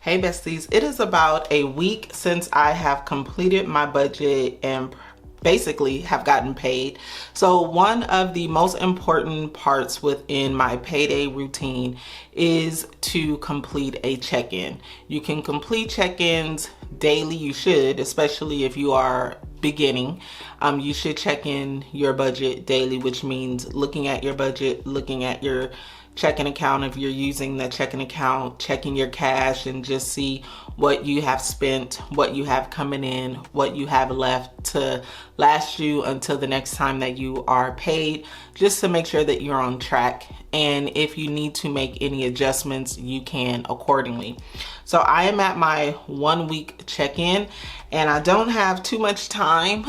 Hey besties, it is about a week since I have completed my budget and basically have gotten paid. So one of the most important parts within my payday routine is to complete a check-in. You can complete check-ins daily. You should, especially if you are beginning. You should check in your budget daily, which means looking at your budget, looking at your checking account if you're using the checking account, checking your cash, and just see what you have spent, what you have coming in, what you have left to last you until the next time that you are paid, just to make sure that you're on track. And if you need to make any adjustments, you can accordingly. So I am at my 1 week check-in and I don't have too much time.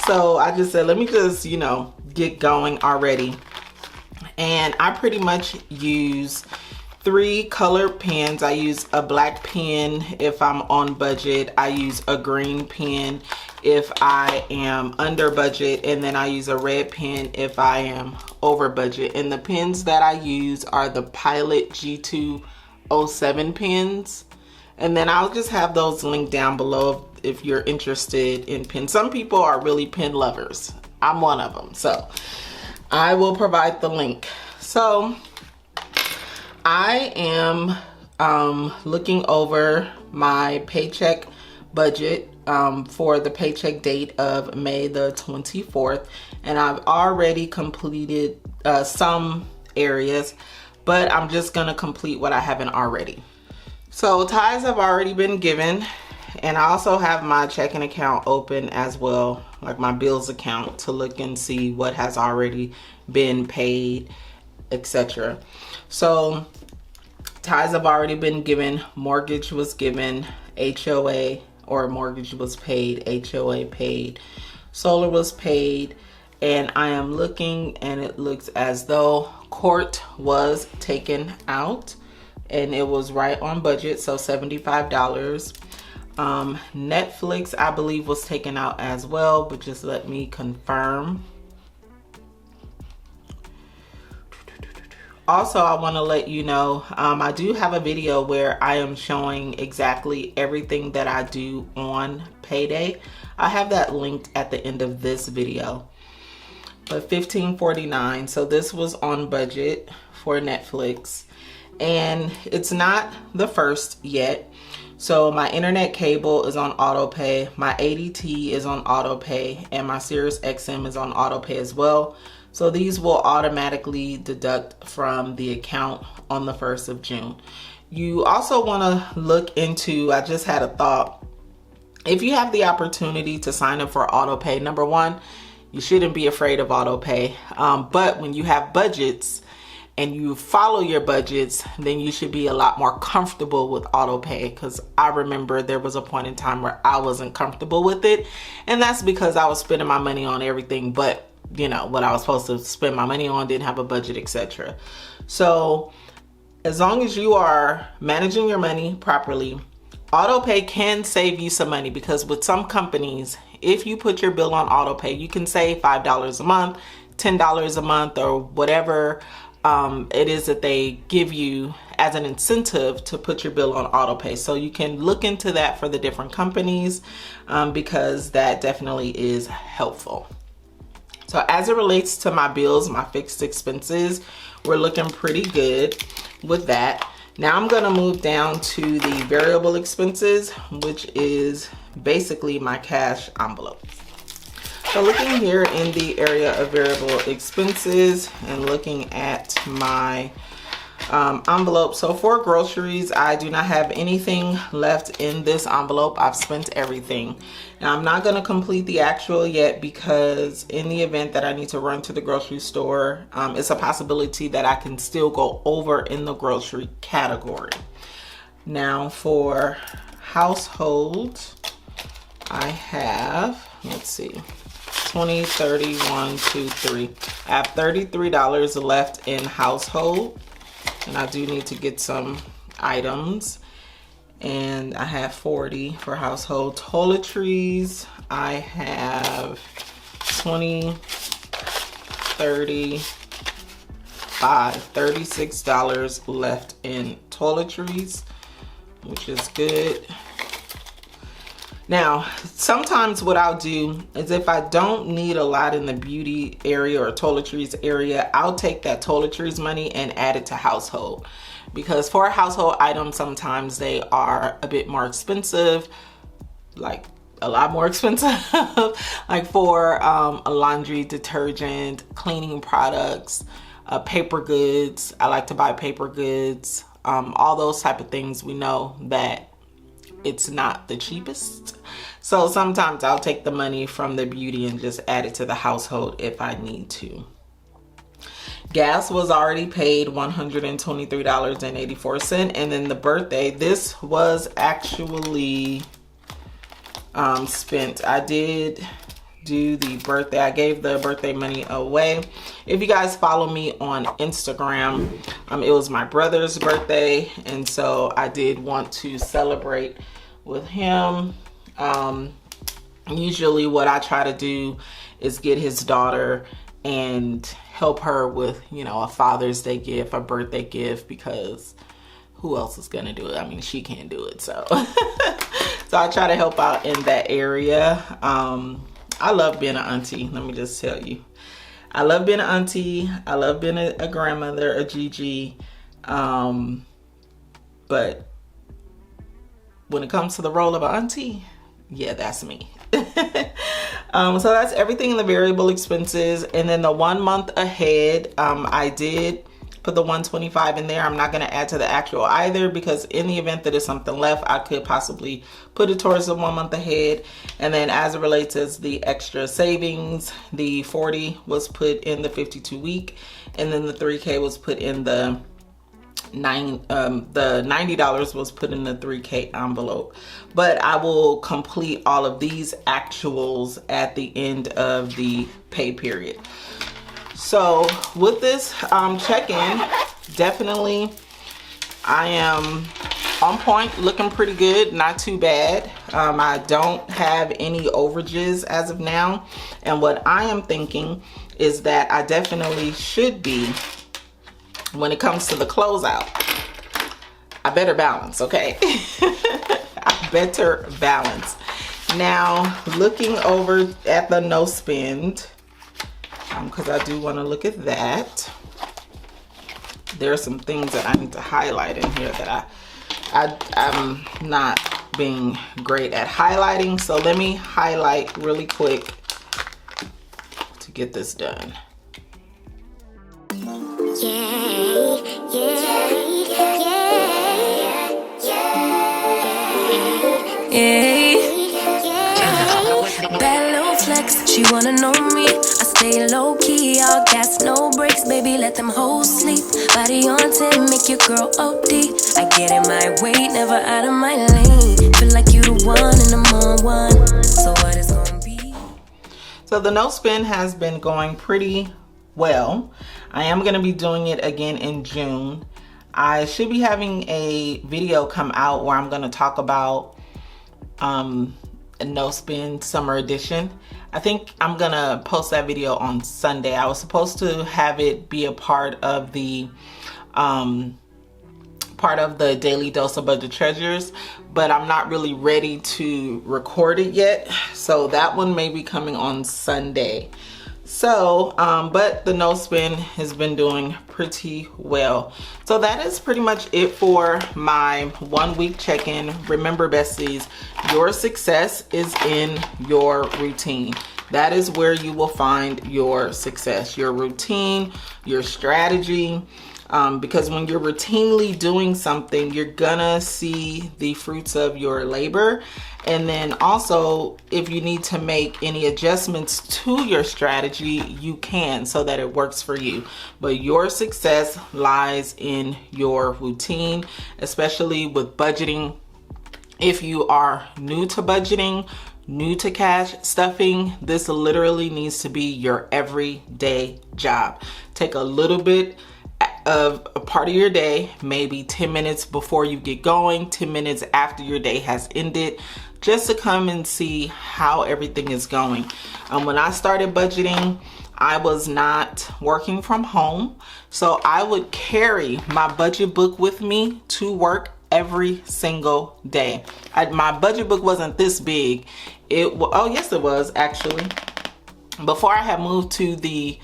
So I just said, let me just, get going already. And I pretty much use 3 colored pens. I use a black pen if I'm on budget. I use a green pen if I am under budget. And then I use a red pen if I am over budget. And the pens that I use are the Pilot G207 pens. And then I'll just have those linked down below if you're interested in pens. Some people are really pen lovers. I'm one of them. So I will provide the link. So I am looking over my paycheck budget for the paycheck date of May the 24th. And I've already completed some areas, but I'm just gonna complete what I haven't already. So tithes have already been given. And I also have my checking account open as well, like my bills account, to look and see what has already been paid, etc. So tithes have already been given, mortgage was given, HOA or mortgage was paid, HOA paid, solar was paid, and I am looking and it looks as though court was taken out and it was right on budget, so $75. Netflix, I believe, was taken out as well, but just let me confirm. Also, I want to let you know, I do have a video where I am showing exactly everything that I do on Payday. I have that linked at the end of this video. But $15.49, so this was on budget for Netflix. And it's not the first yet. So my internet cable is on auto pay, my ADT is on auto pay, and my Sirius XM is on auto pay as well. So these will automatically deduct from the account on the 1st of June. You also want to look into, I just had a thought, if you have the opportunity to sign up for auto pay, number one, you shouldn't be afraid of auto pay. But when you have budgets and you follow your budgets, then you should be a lot more comfortable with auto pay, because I remember there was a point in time where I wasn't comfortable with it, and that's because I was spending my money on everything but what I was supposed to spend my money on, didn't have a budget, etc. So as long as you are managing your money properly, auto pay can save you some money, because with some companies, if you put your bill on auto pay, you can save $5 a month, $10 a month, or whatever it is that they give you as an incentive to put your bill on auto pay. So you can look into that for the different companies, because that definitely is helpful. So as it relates to my bills, my fixed expenses, we're looking pretty good with that. Now I'm gonna move down to the variable expenses, which is basically my cash envelope. So looking here in the area of variable expenses and looking at my envelope. So for groceries, I do not have anything left in this envelope. I've spent everything. Now I'm not going to complete the actual yet, because in the event that I need to run to the grocery store, it's a possibility that I can still go over in the grocery category. Now for household, I have, let's see, 20, 30, 1, 2, 3. I have $33 left in household, and I do need to get some items, and I have 40 for household. Toiletries, I have 20, 30, $36 left in toiletries. which is good. Now, sometimes what I'll do is if I don't need a lot in the beauty area or toiletries area, I'll take that toiletries money and add it to household. Because for household items, sometimes they are a bit more expensive, like a lot more expensive, like for a laundry detergent, cleaning products, paper goods. I like to buy paper goods, all those type of things. We know that it's not the cheapest. So sometimes I'll take the money from the beauty and just add it to the household if I need to. Gas was already paid, $123.84. And then the birthday, this was actually spent. I did do the birthday. I gave the birthday money away. If you guys follow me on Instagram, it was my brother's birthday, and so I did want to celebrate with him. Usually what I try to do is get his daughter and help her with, you know, a Father's Day gift, a birthday gift, because who else is gonna do it? I mean, she can't do it, so so I try to help out in that area. I love being an auntie, let me just tell you. I love being an auntie. I love being a grandmother, a Gigi. But when it comes to the role of an auntie, yeah, that's me. So that's everything in the variable expenses. And then the 1 month ahead, I did put the 125 in there. I'm not going to add to the actual either, because in the event that there's something left, I could possibly put it towards the 1 month ahead. And then as it relates to the extra savings, the 40 was put in the 52 week, and then the 3K was put in the $90 was put in the 3K envelope. But I will complete all of these actuals at the end of the pay period. So with this check-in, definitely I am on point, looking pretty good, not too bad. I don't have any overages as of now. And what I am thinking is that I definitely should be, when it comes to the closeout, I better balance, okay? I better balance. Now, looking over at the no spend, because I do want to look at that. There are some things that I need to highlight in here that I'm not being great at highlighting. So let me highlight really quick to get this done. Bad little flex, she wanna know me. I stay low key, all gas, no brakes, baby, let them hoes sleep. Body on 10, make your girl OD. I get in my way, never out of my lane. Feel like you the one and I'm on one. So what is gonna be? So the no spend has been going pretty well. I am gonna be doing it again in June. I should be having a video come out where I'm gonna talk about a no spend summer edition. I think I'm gonna post that video on Sunday. I was supposed to have it be a part of the Daily Dose of Budget Treasures, but I'm not really ready to record it yet. So that one may be coming on Sunday. So, but the no spend has been doing pretty well. So that is pretty much it for my 1 week check-in. Remember, besties, your success is in your routine. That is where you will find your success, your routine, your strategy. Because when you're routinely doing something, you're gonna see the fruits of your labor. And then also, if you need to make any adjustments to your strategy, you can, so that it works for you. But your success lies in your routine, especially with budgeting. If you are new to budgeting, new to cash stuffing, this literally needs to be your everyday job. Take a little bit of a part of your day, maybe 10 minutes before you get going, 10 minutes after your day has ended, just to come and see how everything is going. When I started budgeting, I was not working from home, so I would carry my budget book with me to work every single day. My budget book wasn't this big. Oh yes, it was actually. Before I had moved to the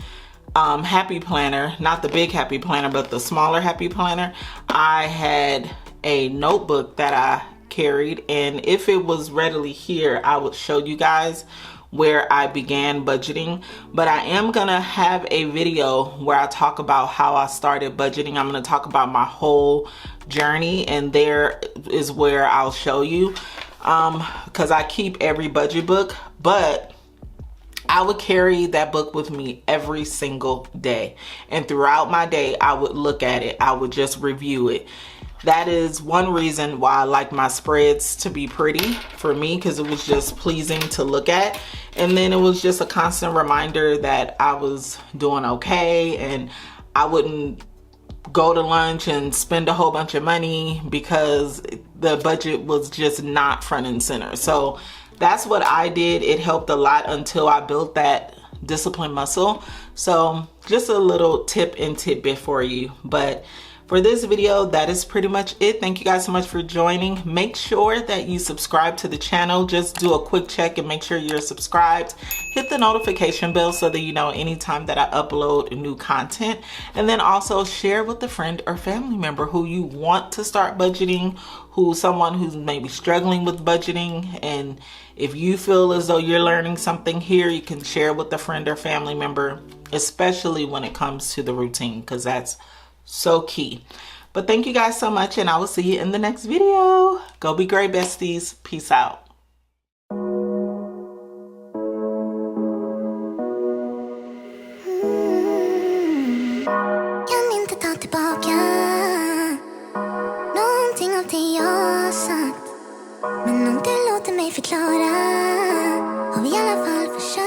Happy Planner, not the big Happy Planner, but the smaller Happy Planner, I had a notebook that I carried, and if it was readily here, I would show you guys where I began budgeting. But I am gonna have a video where I talk about how I started budgeting. I'm gonna talk about my whole journey, and there is where I'll show you, because I keep every budget book, but I would carry that book with me every single day, and throughout my day I would look at it. I would just review it. That is one reason why I like my spreads to be pretty for me, because it was just pleasing to look at. And then it was just a constant reminder that I was doing okay, and I wouldn't go to lunch and spend a whole bunch of money because the budget was just not front and center. So that's what I did. It helped a lot until I built that discipline muscle. So just a little tip and tidbit for you. But for this video, that is pretty much it. Thank you guys so much for joining. Make sure that you subscribe to the channel. Just do a quick check and make sure you're subscribed. Hit the notification bell so that you know anytime that I upload new content. And then also share with a friend or family member who you want to start budgeting, someone who's maybe struggling with budgeting. And if you feel as though you're learning something here, you can share with a friend or family member, especially when it comes to the routine, because that's so key. But thank you guys so much, and I will see you in the next video. Go be great, besties. Peace out. Kan inte ta tillbaka någonting av det jag sagt. Men om du låter mig förklara har vi i alla fall försökt.